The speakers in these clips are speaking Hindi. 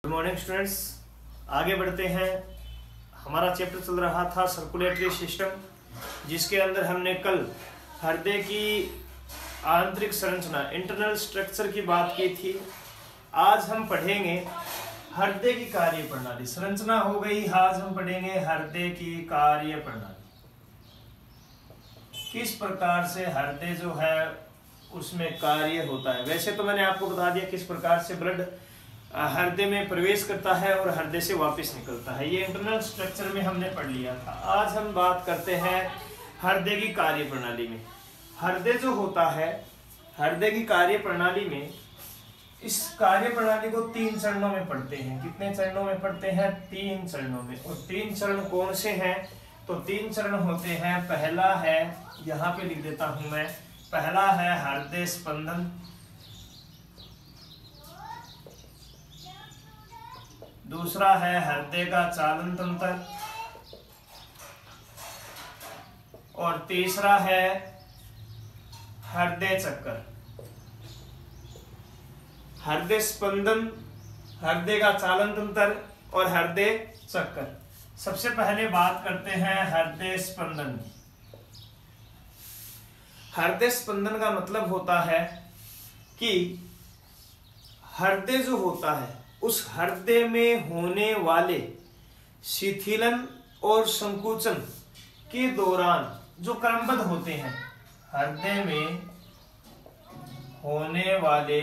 गुड मॉर्निंग स्टूडेंट्स, आगे बढ़ते हैं। हमारा चैप्टर चल रहा था सर्कुलेटरी सिस्टम, जिसके अंदर हमने कल हृदय की आंतरिक संरचना इंटरनल स्ट्रक्चर की बात की थी। आज हम पढ़ेंगे हृदय की कार्य प्रणाली। संरचना हो गई, आज हम पढ़ेंगे हृदय की कार्य प्रणाली। किस प्रकार से हृदय जो है उसमें कार्य होता है। वैसे तो मैंने आपको बता दिया किस प्रकार से ब्लड हृदय में प्रवेश करता है और हृदय से वापस निकलता है, ये इंटरनल स्ट्रक्चर में हमने पढ़ लिया था। आज हम बात करते हैं हृदय की कार्य प्रणाली में। हृदय जो होता है, हृदय की कार्य प्रणाली में, इस कार्य प्रणाली को 3 चरणों में पढ़ते हैं। कितने चरणों में पढ़ते हैं? 3 चरणों में। और 3 चरण कौन से हैं? तो 3 चरण होते हैं। पहला है, यहाँ पे लिख देता हूं मैं, पहला है हृदय स्पंदन, दूसरा है हृदय का चालन तंत्र, और तीसरा है हृदय चक्कर। हृदय स्पंदन, हृदय का चालन तंत्र और हृदय चक्कर। सबसे पहले बात करते हैं हृदय स्पंदन की। हृदय स्पंदन का मतलब होता है कि हृदय जो होता है उस हृदय में होने वाले शिथिलन और संकुचन के दौरान जो क्रमबद्ध होते हैं, हृदय में होने वाले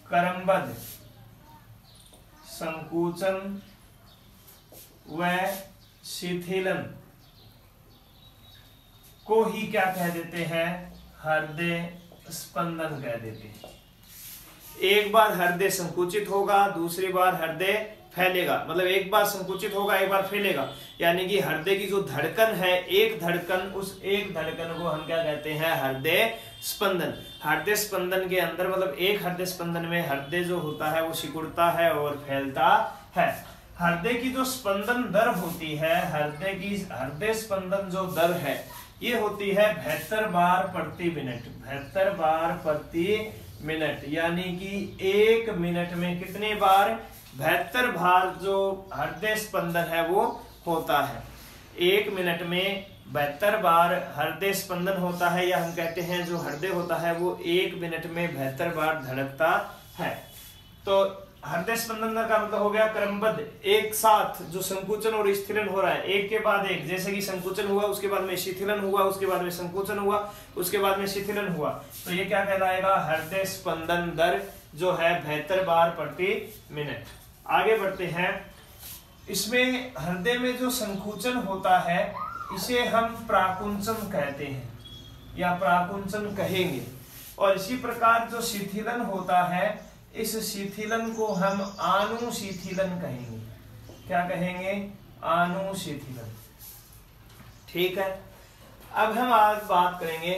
क्रमबद्ध संकुचन व शिथिलन को ही क्या कह देते हैं? हृदय स्पंदन कह देते हैं। एक बार हृदय संकुचित होगा, दूसरी बार हृदय फैलेगा। मतलब एक बार संकुचित होगा, एक बार फैलेगा। यानी कि हृदय की जो धड़कन है, एक धड़कन, उस एक धड़कन को हम क्या कहते हैं? हृदय स्पंदन। हृदय स्पंदन के अंदर मतलब एक हृदय स्पंदन में हृदय जो होता है वो सिकुड़ता है और फैलता है। हृदय की जो स्पंदन दर होती है, हृदय स्पंदन जो दर है, ये होती है 72 बार प्रति मिनट। 72 बार प्रति मिनट, यानी कि 1 मिनट में कितने बार? 72 बार जो हृदय स्पंदन है वो होता है। 1 मिनट में 72 बार हृदय स्पंदन होता है, या हम कहते हैं जो हृदय होता है वो 1 मिनट में 72 बार धड़कता है। तो हृदय स्पंदन का मतलब हो गया क्रमबद्ध, एक साथ जो संकुचन और स्थिरन हो रहा है, एक के बाद एक। जैसे कि संकुचन हुआ, उसके बाद में शिथिलन हुआ, उसके बाद में संकुचन हुआ, उसके बाद में शिथिलन हुआ, तो ये क्या कहलाएगा? हृदय स्पंदन दर जो है 72 बार प्रति मिनट। आगे बढ़ते हैं। इसमें हृदय में जो संकुचन होता है इसे हम प्राकुंचन कहते हैं या प्राकुंचन कहेंगे। और इसी प्रकार जो शिथिलन होता है, इस शिथिलन को हम अनुशिथिलन कहेंगे। क्या कहेंगे? अनुशिथिलन। ठीक है। अब हम आज बात करेंगे,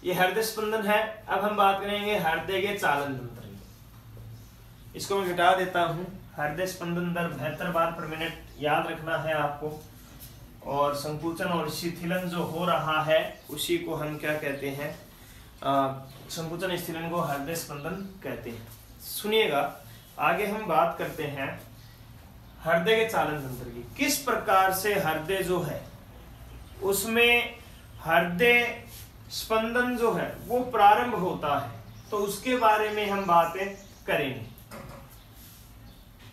ये हृदय स्पंदन है, अब हम बात करेंगे हृदय के चालन तंत्र की। इसको मैं मिटा देता हूं। हृदय स्पंदन दर 72 बार पर मिनट याद रखना है आपको। और संकुचन और शिथिलन जो हो रहा है उसी को हम क्या कहते हैं? संकुचन स्थिलन को हृदय स्पंदन कहते हैं। सुनिएगा, आगे हम बात करते हैं हृदय के चालन तंत्र की। किस प्रकार से हृदय जो है उसमें हृदय स्पंदन जो है वो प्रारंभ होता है, तो उसके बारे में हम बातें करेंगे।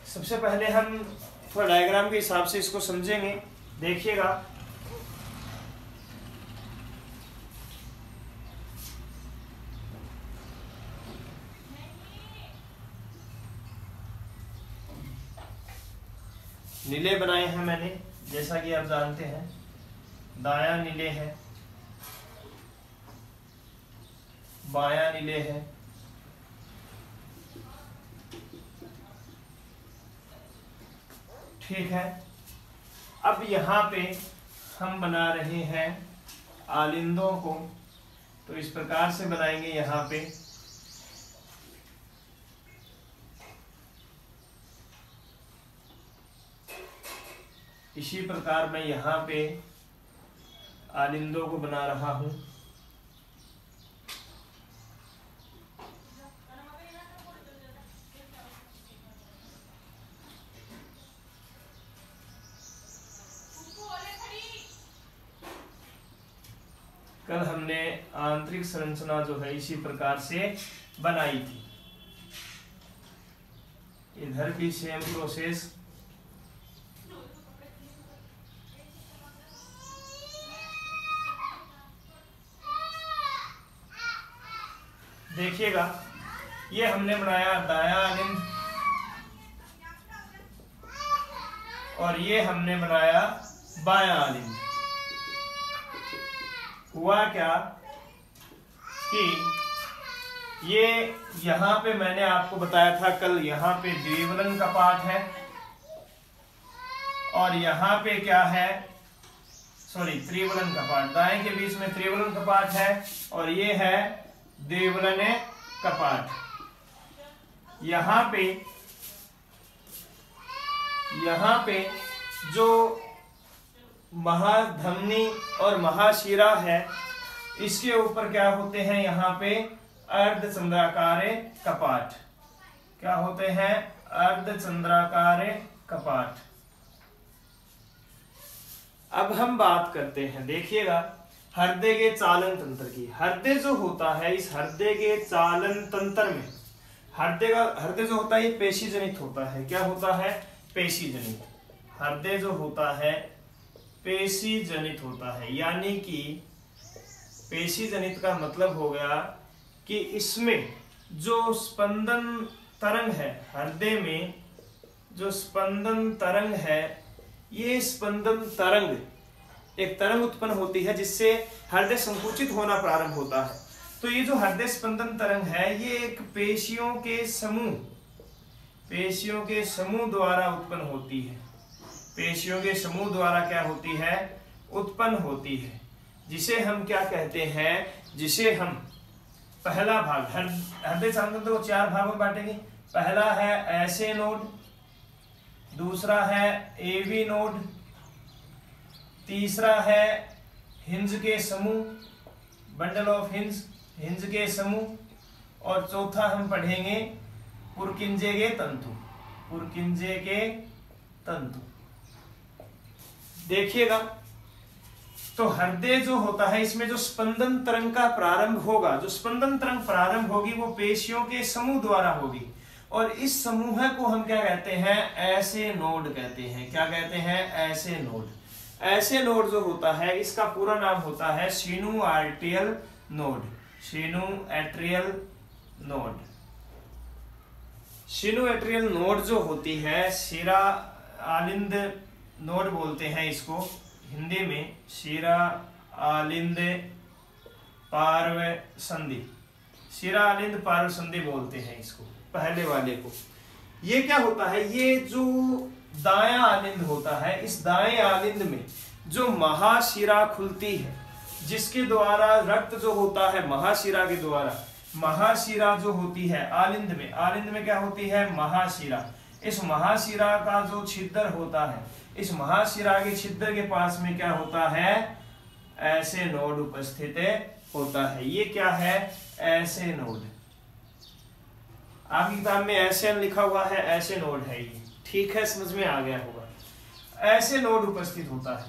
सबसे पहले हम थोड़ा डायग्राम के हिसाब से इसको समझेंगे। देखिएगा, नीले बनाए हैं मैंने, जैसा कि आप जानते हैं। दायां नीले है, बायां नीले है। ठीक है। अब यहाँ पे हम बना रहे हैं आलिंदों को, तो इस प्रकार से बनाएंगे। यहाँ पे इसी प्रकार मैं यहाँ पे आलिंदों को बना रहा हूं। कल हमने आंतरिक संरचना जो है इसी प्रकार से बनाई थी। इधर भी सेम प्रोसेस। देखिएगा, ये हमने बनाया दायां अलिंद और ये हमने बनाया बायां अलिंद। हुआ क्या कि ये यहां पे मैंने आपको बताया था कल, यहां पे द्विवलन कपाट है और यहां पे क्या है, सॉरी त्रिवलन कपाट, दाएं के बीच में त्रिवलन कपाट है और ये है द्विवलन कपाट। यहां पे जो महाधमनी और महाशिरा है इसके ऊपर क्या होते हैं, यहाँ पे अर्धचंद्राकार कपाट। क्या होते हैं, अर्धचंद्राकार कपाट। अब हम बात करते हैं, देखिएगा, हृदय के चालन तंत्र की। हृदय जो होता है, इस हृदय के चालन तंत्र में हृदय जो होता है ये पेशी जनित होता है। क्या होता है, पेशी जनित। हृदय जो होता है पेशी जनित होता है, यानी कि पेशी जनित का मतलब हो गया कि इसमें जो स्पंदन तरंग है, हृदय में जो स्पंदन तरंग है, ये स्पंदन तरंग एक तरंग उत्पन्न होती है जिससे हृदय संकुचित होना प्रारंभ होता है। तो ये जो हृदय स्पंदन तरंग है ये एक पेशियों के समूह द्वारा उत्पन्न होती है। पेशियों के समूह द्वारा क्या होती है, उत्पन्न होती है, जिसे हम क्या कहते हैं, जिसे हम पहला भाग, हृदय सांतंत्र को 4 भागों में बांटेंगे। पहला है ऐसे नोड, दूसरा है एवी नोड, तीसरा है हिंज के समूह, बंडल ऑफ हिंज के समूह, और चौथा हम पढ़ेंगे पुरकिंजे के तंतु। देखिएगा, तो हृदय जो होता है इसमें जो स्पंदन तरंग का प्रारंभ होगा, जो स्पंदन तरंग प्रारंभ होगी वो पेशियों के समूह द्वारा होगी और इस समूह को हम क्या कहते हैं, ऐसे नोड कहते हैं। क्या कहते हैं, ऐसे नोड। ऐसे नोड जो होता है इसका पूरा नाम होता है सिनुआर्टियल नोड। सिनुएट्रियल नोड। सिनुएट्रियल नोड जो होती है, शिरा आलिंद नोड बोलते हैं इसको हिंदी में, शिरा आलिंद पार्व संधि, शिरा आलिंद पार्व संधि बोलते हैं इसको, पहले वाले को। ये क्या होता है, ये जो दायां आलिंद होता है, इस दाएं आलिंद में जो महाशिरा खुलती है, जिसके द्वारा रक्त जो होता है महाशिरा के द्वारा, महाशिरा जो होती है आलिंद में क्या होती है, महाशिरा। इस महाशिरा का जो छिद्र होता है, इस महाशिरा के छिद्र के पास में क्या होता है, ऐसे नोड उपस्थित होता है। ये क्या है, ऐसे नोड। आपकी किताब में ऐसे लिखा हुआ है, ऐसे नोड है ये, ठीक है, समझ में आ गया होगा। ऐसे नोड उपस्थित होता है।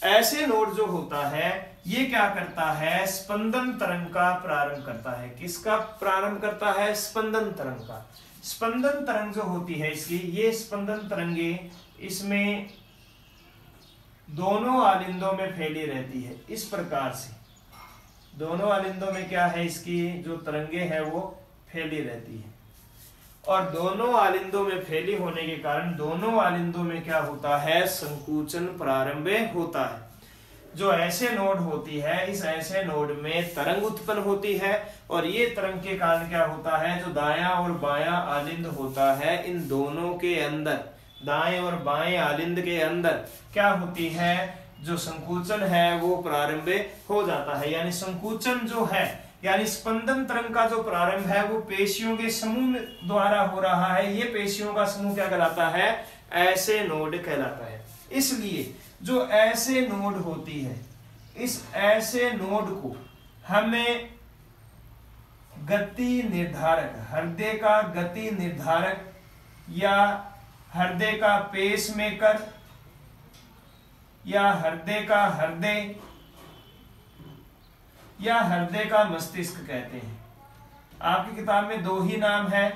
ऐसे नोड जो होता है ये क्या करता है, स्पंदन तरंग का प्रारंभ करता है। किसका प्रारंभ करता है, स्पंदन तरंग का। स्पंदन तरंग जो होती है इसकी, ये स्पंदन तरंगे इसमें दोनों आलिंदों में फैली रहती है। इस प्रकार से दोनों आलिंदों में क्या है, इसकी जो तरंगे हैं वो फैली रहती है और दोनों आलिंदों में फैली होने के कारण दोनों आलिंदों में क्या होता है, संकुचन प्रारंभ होता है। जो ऐसे नोड होती है, इस ऐसे नोड में तरंग उत्पन्न होती है और ये तरंग के कारण क्या होता है, जो दायां और बायां आलिंद होता है, इन दोनों के अंदर, दाएं और बाएं आलिंद के अंदर क्या होती है, जो संकुचन है वो प्रारंभ हो जाता है। यानी संकुचन जो है, यानी स्पंदन तरंग का जो प्रारंभ है वो पेशियों के समूह द्वारा हो रहा है। ये पेशियों का समूह क्या कहलाता है, ऐसे नोड कहलाता है। इसलिए जो ऐसे नोड होती है, इस ऐसे नोड को हमें गति निर्धारक, हृदय का गति निर्धारक या हृदय का पेस मेकर या हृदय का हृदय या हृदय का मस्तिष्क कहते हैं। आपकी किताब में दो ही नाम है,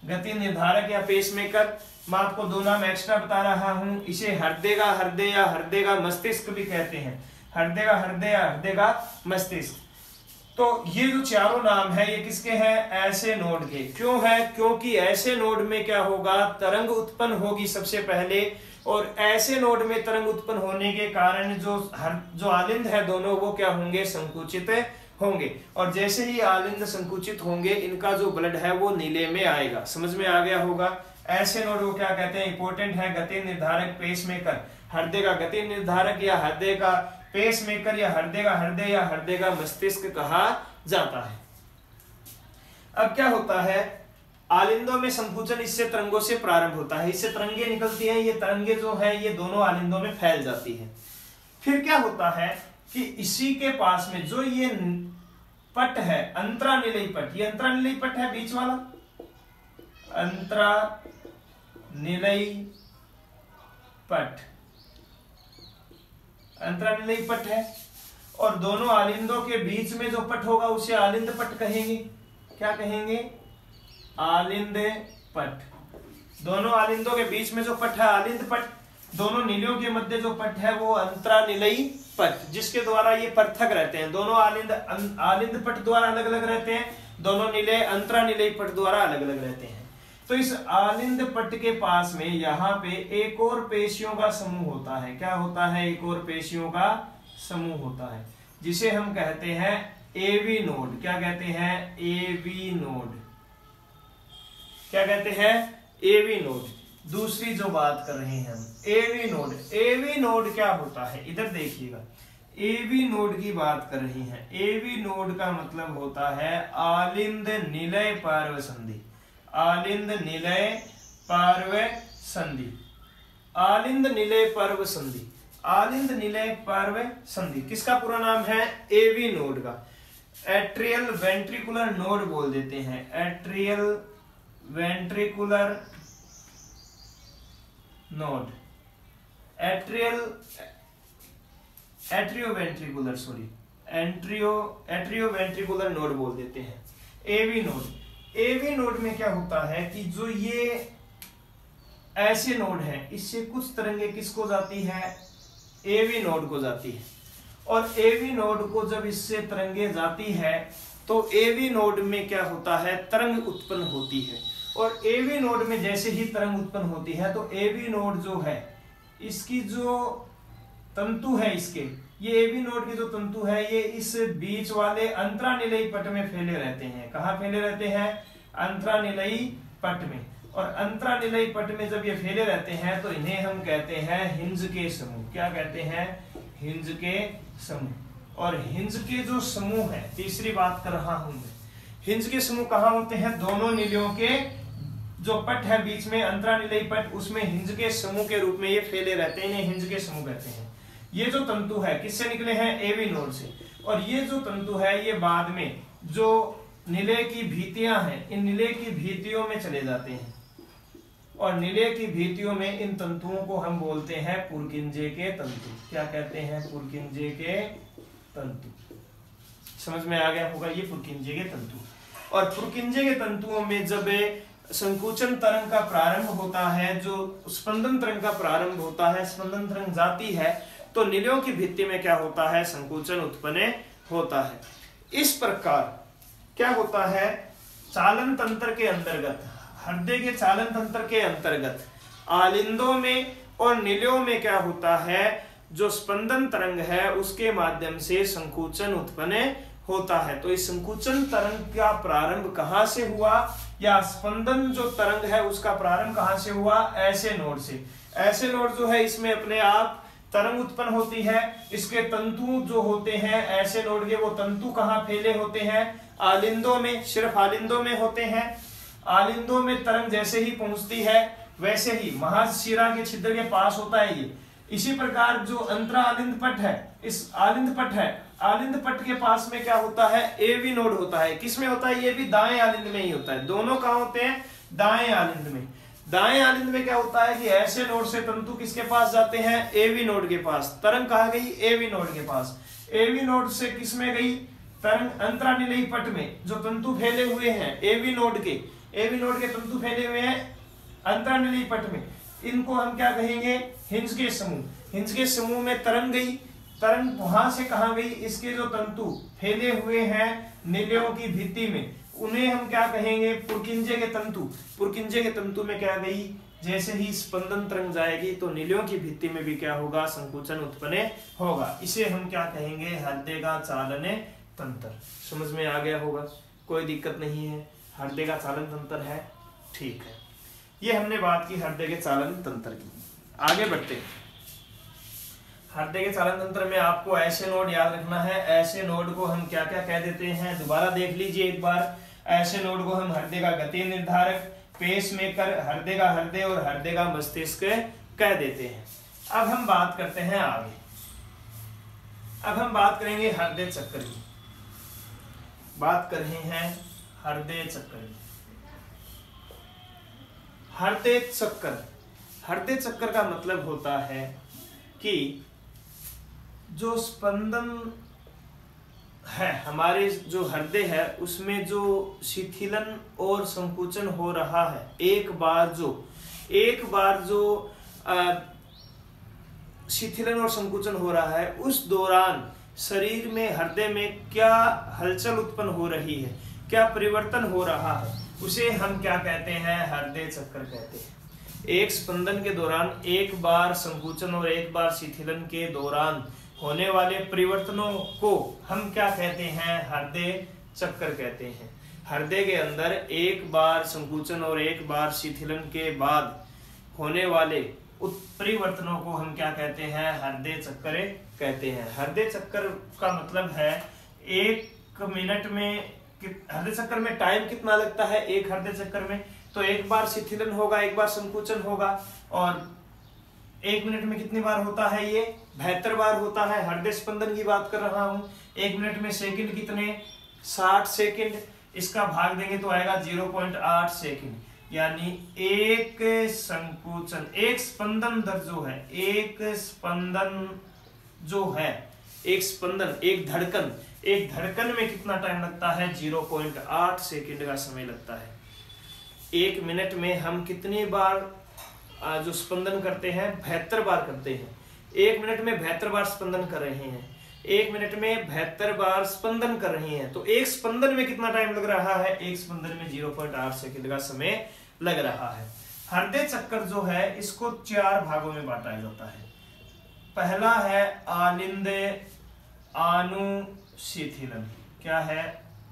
गति निर्धारक या पेसमेकर। मैं आपको दो नाम एक्स्ट्रा बता रहा हूं। इसे हृदय का हृदय या हृदय का मस्तिष्क भी कहते हैं। हृदय का हृदय या हृदय का मस्तिष्क। तो ये जो चारों नाम है ये किसके हैं? ऐसे नोड के। क्यों है? क्योंकि ऐसे नोड में क्या होगा, तरंग उत्पन्न होगी सबसे पहले, और ऐसे नोड में तरंग उत्पन्न होने के कारण जो आलिंद है दोनों वो क्या होंगे, संकुचित होंगे। और जैसे ही आलिंद संकुचित होंगे इनका जो ब्लड है वो नीले में आएगा। समझ में आ गया होगा। ऐसे नोड को क्या कहते हैं? इंपॉर्टेंट है, गति निर्धारक पेसमेकर। हृदय का गति निर्धारक या हृदय का पेसमेकर या हृदय का हृदय या हृदय का मस्तिष्क कहा जाता है। अब क्या होता है, आलिंदों में संकुचन इससे तरंगों से प्रारंभ होता है। इससे तरंगे निकलती हैं, ये तरंगे जो है ये दोनों आलिंदों में फैल जाती है। फिर क्या होता है कि इसी के पास में जो ये पट है, अंतरानिलयी पट, ये अंतरानिलयी पट है बीच वाला, अंतरानिलयी पट, अंतरानिलयी पट है। और दोनों आलिंदों के बीच में जो पट होगा उसे आलिंद पट कहेंगे। क्या कहेंगे? आलिंद पट। दोनों आलिंदों के बीच में जो पट है आलिंद पट, दोनों नीलियों के मध्य जो पट है वो अंतरानिलयी पट, जिसके द्वारा ये पृथक रहते हैं। दोनों आलिंद पट द्वारा अलग अलग रहते हैं, दोनों नीले अंतरानिलयी पट द्वारा अलग अलग रहते हैं। तो इस आलिंद पट के पास में यहाँ पे एक और पेशियों का समूह होता है। क्या होता है? एक और पेशियों का समूह होता है, जिसे हम कहते हैं एवी नोड। क्या कहते हैं? AV node. क्या कहते हैं? AV node. दूसरी जो बात कर रहे हैं हम, एवी नोड। एवी नोड क्या होता है? इधर देखिएगा, एवी नोड की बात कर रही हैं। एवी नोड का मतलब होता है आलिंद निलय पार्व संधि। आलिंद निलय पार्व संधि। आलिंद निलय पर्व संधि। आलिंद निलय पर्व संधि किसका पूरा नाम है? एवी नोड का। एट्रियल वेंट्रिकुलर नोड बोल देते हैं। Atrial ventricular node. Atrioventricular atrioventricular node बोल देते हैं। AV node. एवी नोड में क्या होता है कि जो ये ऐसे नोड है, इससे कुछ तरंगे किसको जाती है? एवी नोड को जाती है। और एवी नोड को जब इससे तरंगे जाती है तो एवी नोड में क्या होता है? तरंग उत्पन्न होती है। और एवी नोड में जैसे ही तरंग उत्पन्न होती है तो एवी नोड जो है, इसकी जो तंतु है, इसके ये एवी नोड के जो तंतु है ये इस बीच वाले अंतरानिलयी पट में फैले रहते हैं। कहाँ फैले रहते हैं? अंतरानिलयी पट में। और अंतरानिलयी पट में जब ये फैले रहते हैं तो इन्हें हम कहते हैं हिंज के समूह। क्या कहते हैं? हिंज के समूह। और हिंज के जो समूह है, तीसरी बात कर रहा हूं मैं, हिंज के समूह कहाँ होते हैं? दोनों नीलियों के जो पट है बीच में, अंतरानिलयी पट, उसमें हिंज के समूह के रूप में ये फैले रहते हैं। इन्हें हिंज के समूह कहते हैं। ये जो तंतु है किससे निकले हैं? एवी नोड से। और ये जो तंतु है ये बाद में जो निलय की भीतियां हैं, इन निलय की भीतियों में चले जाते हैं। और निलय की भीतियों में इन तंतुओं को हम बोलते हैं पुरकिंजे के तंतु। क्या कहते हैं? पुरकिंजे के तंतु। समझ में आ गया होगा, ये पुरकिंजे के तंतु। और पुरकिंजे के तंतुओं में जब संकुचन तरंग का प्रारंभ होता है, जो स्पंदन तरंग का प्रारंभ होता है, स्पंदन तरंग जाती है तो निलयों की भित्ति में क्या होता है? संकुचन उत्पन्न होता है। इस प्रकार क्या होता है? चालन तंत्र के अंतर्गत, हृदय के चालन तंत्र के अंतर्गत आलिंदों में और निलयों में क्या होता है? जो स्पंदन तरंग है उसके माध्यम से संकुचन उत्पन्न होता है। तो इस संकुचन तरंग का प्रारंभ कहां से हुआ, या स्पंदन जो तरंग है उसका प्रारंभ कहां से हुआ? ऐसे नोड से। ऐसे नोड जो है इसमें अपने आप तरंग उत्पन्न होती है। इसके तंतु जो होते हैं ऐसे नोड के, वो तंतु कहां फैले होते हैं? आलिंदों में, सिर्फ आलिंदों में होते हैं। आलिंदों में तरंग जैसे ही पहुंचती है वैसे ही महाशिरा के छिद्र के पास होता है ये। इसी प्रकार जो अंतरा आलिंद पट है, इस आलिंद पट है, आलिंद पट के पास में क्या होता है? एवी नोड होता है। किसमें होता है? ये भी दाएं आलिंद में ही होता है। दोनों कहां होते हैं? दाएं आलिंद में। दाएं आलिंद में क्या होता है कि ऐसे नोड से तंतु किसके पास जाते हैं? एवी नोड के पास। तरंग कहां गई? एवी नोड के पास। एवी नोड से किसमें गई? तरंग अंतरानिलयी पट में जो तंतु फैले हुए हैं एवी नोड के तंतु फैले हुए हैं अंतरानिलयी पट में, इनको हम क्या कहेंगे? हिंज के समूह। हिंज के समूह में तरंग गई, तरंग वहां से कहां गई? इसके जो तंतु फैले हुए हैं निलयों की भित्ति में, उन्हें हम क्या कहेंगे? पुरकिंजे के तंतु। पुरकिंजे के तंतु में क्या गई? जैसे ही स्पंदन तरंग जाएगी तो निलयों की भित्ति में भी क्या होगा? संकुचन उत्पन्न होगा। इसे हम क्या कहेंगे? हृदय का चालन तंत्र। समझ में आ गया होगा, कोई दिक्कत नहीं है। हृदय का चालन तंत्र है, ठीक है। ये हमने बात की हृदय के चालन तंत्र की। आगे बढ़ते हैं। हृदय के चालन तंत्र में आपको ऐसे नोड याद रखना है। ऐसे नोड को हम क्या क्या कह देते हैं? दोबारा देख लीजिए एक बार। ऐसे नोड को हम हृदय का गति निर्धारक, पेस मेकर, हृदय का हृदय और हृदय का मस्तिष्क कह देते हैं। अब हम बात करते हैं आगे। अब हम बात करेंगे हृदय चक्र की। बात कर रहे हैं हृदय चक्र की। हृदय चक्र, हृदय चक्र का मतलब होता है कि जो स्पंदन है हमारे जो हृदय है उसमें जो शिथिलन और संकुचन हो रहा है, एक बार जो शिथिलन और संकुचन हो रहा है, उस दौरान शरीर में हृदय में क्या हलचल उत्पन्न हो रही है, क्या परिवर्तन हो रहा है, उसे हम क्या कहते हैं? हृदय चक्र कहते हैं। एक स्पंदन के दौरान एक बार संकुचन और एक बार शिथिलन के दौरान होने वाले परिवर्तनों को हम क्या कहते हैं? हृदय चक्र कहते हैं। हृदय के अंदर एक बार संकुचन और एक बार शिथिलन के बाद होने वाले परिवर्तनों को हम क्या कहते हैं? हृदय चक्र कहते हैं। हृदय चक्र का मतलब है एक मिनट में, हृदय चक्र में टाइम कितना लगता है? एक हृदय चक्र में तो एक बार शिथिलन होगा, एक बार संकुचन होगा, और एक मिनट में कितनी बार होता है? ये 72 बार होता है। हृदय स्पंदन की बात कर रहा हूं। एक मिनट में सेकंड कितने? 60 सेकंड। इसका भाग देंगे तो आएगा 0.8 सेकंड। यानी एक संकुचन, एक स्पंदन दर जो है, एक धड़कन में कितना टाइम लगता है? 0.8 सेकंड का समय लगता है। एक मिनट में हम कितनी बार जो स्पंदन करते हैं? 72 बार करते हैं। एक मिनट में 72 बार स्पंदन कर रहे हैं। एक मिनट में 72 बार स्पंदन कर रहे हैं तो एक स्पंदन में कितना टाइम लग रहा है? एक स्पंदन में 0.8 सेकंड का समय लग रहा है। हृदय चक्र जो है इसको 4 भागों में बांटा जाता है। पहला है आलिंद अनुशिथिलन। क्या है?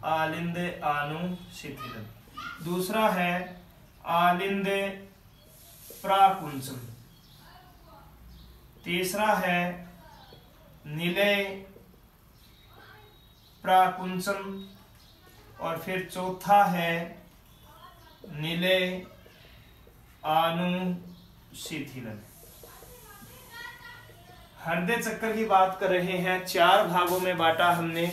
आलिंद अनुशिथिलन। दूसरा है आलिंद प्राकुंचन। तीसरा है निलय प्राकुंचन, और फिर चौथा है निलय अनुशिथिलन। हृदय चक्र की बात कर रहे हैं, 4 भागों में बांटा हमने।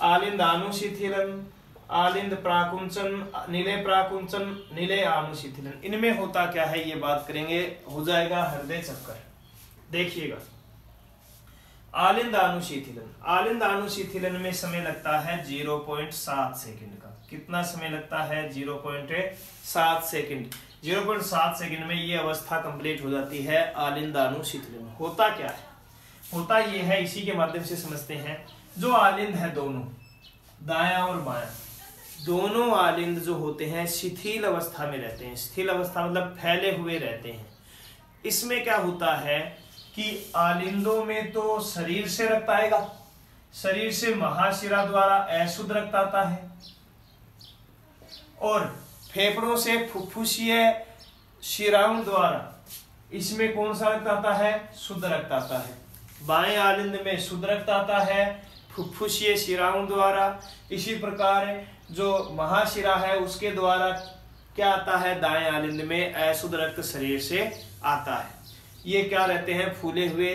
आलिंद अनुशिथिलन, आलिंद प्राकुंचन, निलय प्राकुंचन, निलय अनुशिथिलन। इनमें होता क्या है ये बात करेंगे। हो जाएगा हृदय चक्र। देखिएगा, आलिंद अनुशिथिलन। आलिंद अनुशिथिलन में समय लगता है 0.7 सेकंड का। कितना समय लगता है? 0.7 सेकंड। 0.7 सेकंड में ये अवस्था कंप्लीट हो जाती है आलिंद अनुशिथिलन। होता क्या है? होता ये है, इसी के माध्यम से समझते हैं। जो आलिंद है दोनों, दायां और बायां, दोनों आलिंद जो होते हैं शिथिल अवस्था में रहते हैं। शिथिल अवस्था मतलब फैले हुए रहते हैं। इसमें क्या होता है कि आलिंदों में तो शरीर से रक्त आएगा, शरीर से महाशिरा द्वारा अशुद्ध रक्त आता है, और फेफड़ों से फुफ्फुसीय शिराओं द्वारा इसमें कौन सा रक्त आता है? शुद्ध रक्त आता है। बाएं आलिंद में शुद्ध रक्त आता है फुफ्फुसीय शिराओं द्वारा। इसी प्रकार जो महाशिरा है उसके द्वारा क्या आता है? दाएं आलिंद में अशुद्ध रक्त शरीर से आता है। ये क्या रहते हैं? फूले हुए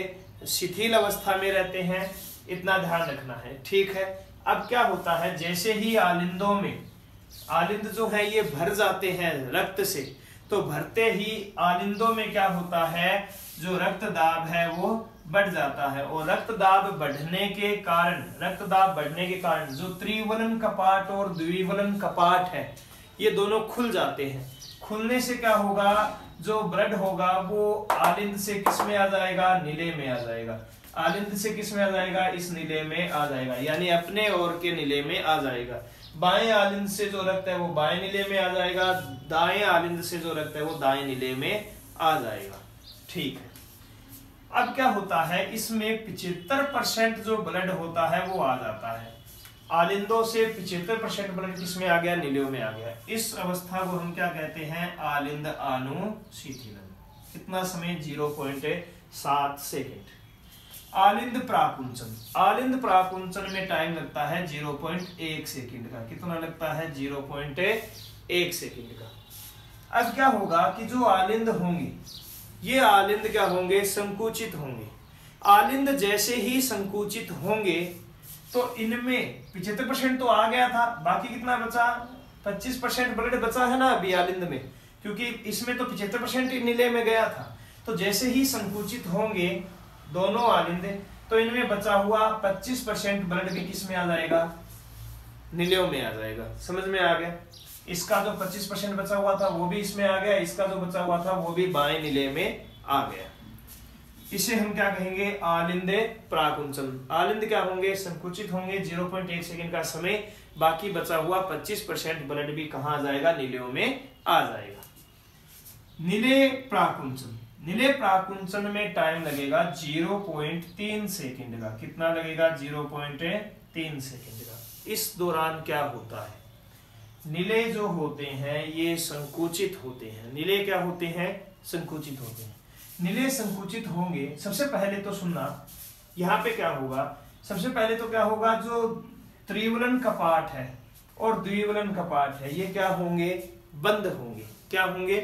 शिथिल अवस्था में रहते हैं। इतना ध्यान रखना है, ठीक है। अब क्या होता है, जैसे ही आलिंदों में, आलिंद जो है ये भर जाते हैं रक्त से, तो भरते ही आलिंदों में क्या होता है, जो रक्त दाब है वो बढ़ जाता है। और रक्त दाब बढ़ने के कारण जो त्रिवलन कपाट और द्विवलन कपाट है ये दोनों खुल जाते हैं। खुलने से क्या होगा, जो ब्लड होगा वो आलिंद से किस में आ जाएगा, नीले में आ जाएगा। आलिंद से किस में आ जाएगा, इस नीले में आ जाएगा, यानी अपने ओर के नीले में आ जाएगा। बाएं आलिंद से जो रक्त है वो बाएं नीले में आ जाएगा, दाएं आलिंद से जो रक्त है वो दाएं नीले में आ जाएगा। ठीक है, अब क्या होता है, इसमें 75% जो ब्लड होता है वो आ जाता है। आलिंदों से 75% ब्लड किसमें आ गया, नीलियों में आ गया। इस अवस्था को हम क्या कहते हैं, आलिंद अनुशीतलन। कितना समय, 0.7 सेकेंड। आलिंद प्राकुंचन में टाइम लगता है 0.1 सेकेंड का। कितना लगता है, 0.1 सेकेंड का। अब क्या होगा कि जो आलिंद होंगे ये आलिंद क्या होंगे, संकुचित होंगे। आलिंद जैसे ही संकुचित होंगे तो इनमें 75% तो आ गया था, बाकी कितना बचा, 25% ब्लड बचा है ना अभी आलिंद में, क्योंकि इसमें तो 75% ही नीले में गया था। तो जैसे ही संकुचित होंगे दोनों आलिंद, तो इनमें बचा हुआ 25% ब्लड भी किस में आ जाएगा, नीलियों में आ जाएगा। समझ में आ गया। इसका जो 25% बचा हुआ था वो भी इसमें आ गया, इसका जो बचा हुआ था वो भी बाएं नीले में आ गया। इसे हम क्या कहेंगे, आलिंद प्राकुंचन। आलिंद क्या होंगे, संकुचित होंगे, 0.1 सेकेंड का समय, बाकी बचा हुआ 25% ब्लड भी कहां आ जाएगा, नीलियों में आ जाएगा। नीले प्राकुंचन में टाइम लगेगा 0.3 सेकेंड का। कितना लगेगा, 0.3 सेकेंड का। इस दौरान क्या होता है, नीले जो होते हैं ये संकुचित होते हैं। नीले क्या होते हैं, संकुचित होते हैं। नीले संकुचित होंगे, सबसे पहले तो सुनना, यहाँ पे क्या होगा, सबसे पहले तो क्या होगा, जो त्रिवलन कपाट है और द्विवलन कपाट है ये क्या होंगे, बंद होंगे। क्या होंगे,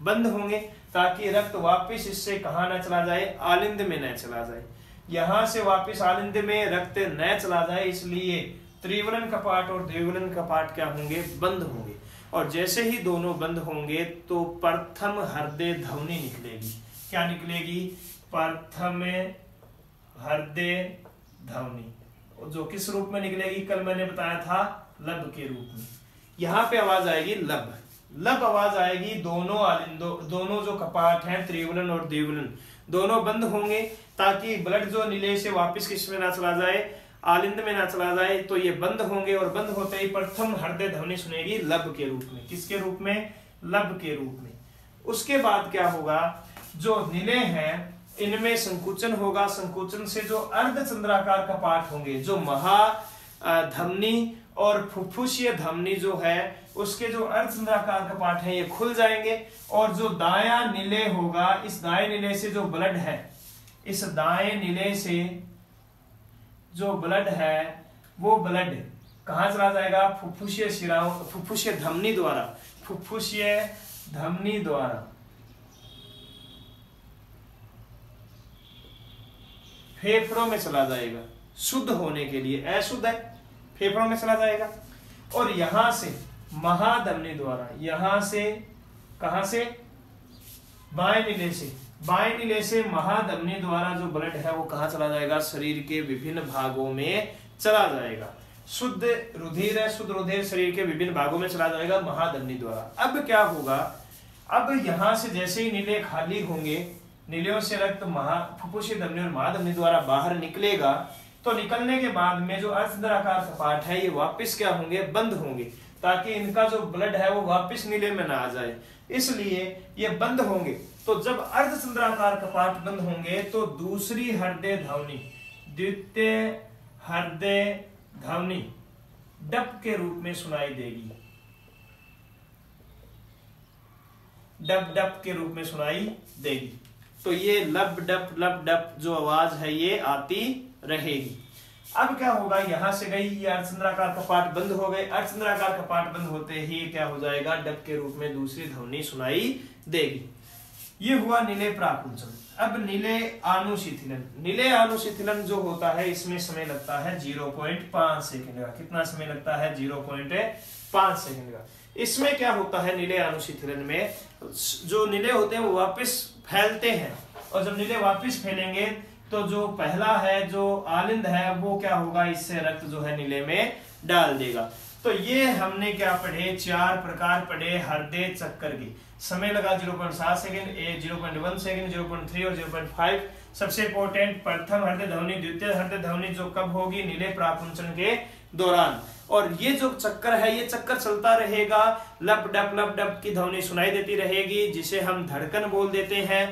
बंद होंगे, ताकि रक्त वापस इससे कहा न चला जाए, आलिंद में न चला जाए। यहां से वापस आलिंद में रक्त न चला जाए, इसलिए त्रिवलन कपाट और द्विवलन कपाट क्या होंगे, बंद होंगे। और जैसे ही दोनों बंद होंगे तो प्रथम हृदय ध्वनि निकलेगी। क्या निकलेगी, प्रथम हृदय ध्वनि, जो किस रूप में निकलेगी, कल मैंने बताया था लब के रूप में। यहाँ पे आवाज आएगी लब, लब आवाज आएगी। दोनों जो कपाट हैं त्रिवलन और द्विवलन दोनों बंद होंगे, ताकि ब्लड जो नीले से वापस किस में ना चला जाए, आलिंद में ना चला जाए। तो ये बंद होंगे और बंद होते ही प्रथम हृदय ध्वनि सुनेगी लब के रूप में। किसके रूप में, लब के रूप में। उसके बाद क्या होगा, जो नीले हैं इनमें संकुचन होगा। संकुचन से जो अर्धचंद्राकार कपाट होंगे, जो महाधमनी और फुफ्फुसीय धमनी जो है उसके जो अर्धचंद्राकार कपाट है ये खुल जाएंगे। और जो दायां नीले होगा, इस दाएं नीले से जो ब्लड है, इस दाएं नीले से जो ब्लड है वो ब्लड कहां चला जाएगा, फुफ्फुसीय शिराओं, फुफ्फुसीय धमनी द्वारा, फुफ्फुसीय धमनी द्वारा फेफड़ों में चला जाएगा, शुद्ध होने के लिए। अशुद्ध है, फेफड़ों में चला जाएगा। और यहां से महाधमनी द्वारा, यहां से कहां से, बाएं नीले से महाधमनी द्वारा जो ब्लड है वो कहां चला जाएगा, शरीर के विभिन्न भागों में चला जाएगा। शुद्ध रुधिर है, शुद्ध रुधिर शरीर के विभिन्न भागों में चला जाएगा महाधमनी द्वारा। अब क्या होगा, अब यहां से जैसे ही नीले खाली होंगे, नीलियों से रक्त फुफ्फुसीय धमनी और महाधमनी द्वारा बाहर निकलेगा, तो निकलने के बाद में जो अर्धचंद्राकार कपाट है ये वापस क्या होंगे, बंद होंगे, ताकि इनका जो ब्लड है वो वापस नीले में ना आ जाए, इसलिए ये बंद होंगे। तो जब अर्धचंद्राकार कपाट बंद होंगे तो दूसरी हृदय ध्वनि, द्वितीय हृदय ध्वनि डप के रूप में सुनाई देगी। डप डप के रूप में सुनाई देगी। तो ये लब डप जो आवाज है ये आती रहेगी। अब क्या होगा, यहां से गई, ये अर्धचंद्राकार कपाट बंद हो गए। अर्धचंद्राकार कपाट बंद होते ही क्या हो जाएगा, डप के रूप में दूसरी ध्वनि सुनाई देगी। ये हुआ नीले प्राकुंचन। अब नीले अनुशीतलन। नीले अनुशीतलन जो होता है इसमें समय लगता है 0.5 सेकेंड का। कितना समय लगता है, 0.5 सेकेंड का। इसमें क्या होता है, नीले अनुशीतलन में जो नीले होते हैं वो वापस फैलते हैं, और जब नीले वापस फैलेंगे तो जो पहला है जो आलिंद है वो क्या होगा, इससे रक्त जो है नीले में डाल देगा। तो ये हमने क्या पढ़े, 4 प्रकार पढ़े हृदय चक्कर की। समय लगा 0.7 सेकंड, 0.1 सेकंड, 0.3 और 0.5। सबसे इंपॉर्टेंट प्रथम हृदय ध्वनि, द्वितीय हृदय ध्वनि जो कब होगी, नीले प्राकुंचन के दौरान। और ये जो चक्कर है ये चक्कर चलता रहेगा, लप डप की ध्वनि सुनाई देती रहेगी, जिसे हम धड़कन बोल देते हैं,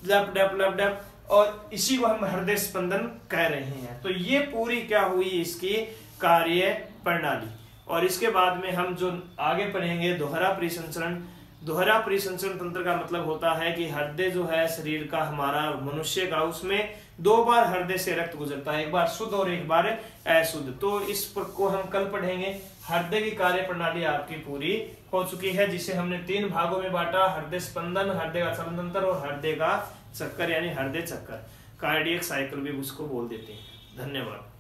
लप डप, और इसी को हम हृदय स्पंदन कह रहे हैं। तो ये पूरी क्या हुई इसकी कार्य प्रणाली। और इसके बाद में हम जो आगे पढ़ेंगे दोहरा परिसंचरण। दोहरा परिसंचरण तंत्र का मतलब होता है कि हृदय जो है शरीर का हमारा मनुष्य का, उसमें 2 बार हृदय से रक्त गुजरता है, एक बार शुद्ध और एक बार अशुद्ध। तो इस को हम कल पढ़ेंगे। हृदय की कार्य प्रणाली आपकी पूरी हो चुकी है, जिसे हमने 3 भागों में बांटा, हृदय स्पंदन, हृदय का चलन तंत्र और हृदय का चक्कर यानी हृदय चक्कर, कार्डियक साइकिल भी उसको बोल देते हैं। धन्यवाद।